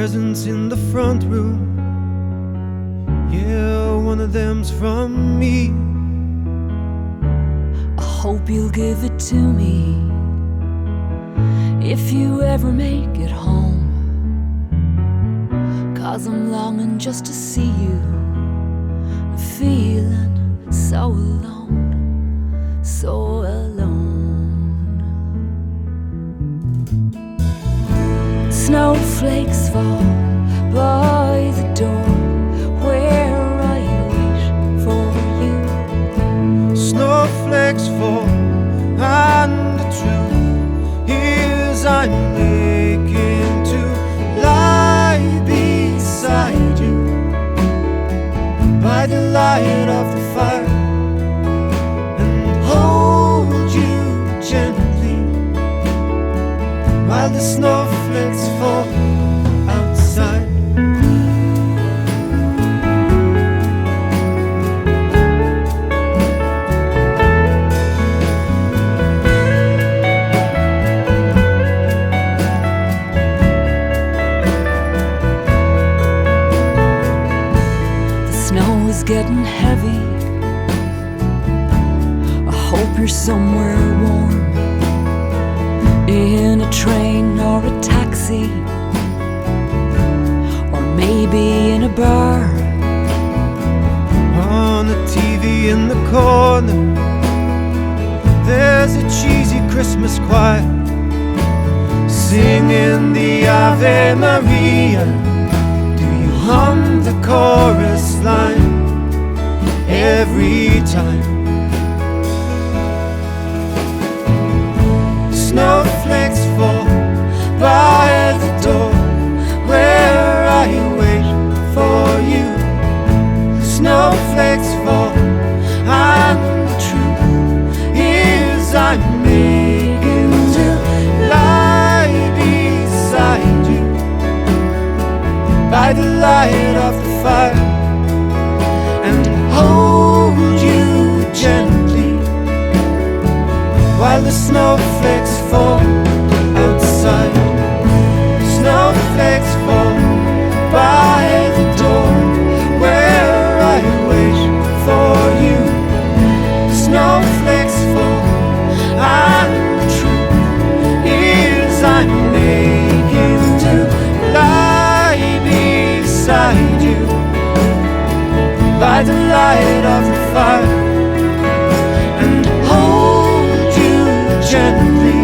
presents in the front room. Yeah, one of them's from me. I hope you'll give it to me if you ever make it home, 'cause I'm longing just to see you, feeling so alone, so alone. Snowflakes fall by the door where I wait for you. Snowflakes fall, and the truth is I'm making to lie beside you by the light of the fire and hold you gently while the snowflakes fall outside. Getting heavy. I hope you're somewhere warm, in a train or a taxi, or maybe in a bar. On the TV in the corner, there's a cheesy Christmas choir singing the Ave Maria. Do you hum the chorus line every time? Snowflakes fall by the door where I wait for you. Snowflakes fall, and the truth is I'm making to lie beside you by the light of the fire and hold you gently while the snowflakes fall outside. Snowflakes fall by the door where I wait for you. Snowflakes fall, and the truth is I'm making to lie beside you by the light of the fire and hold you gently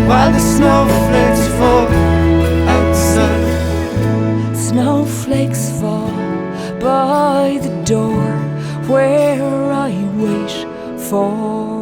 while the snowflakes fall outside. Snowflakes fall by the door where I wait for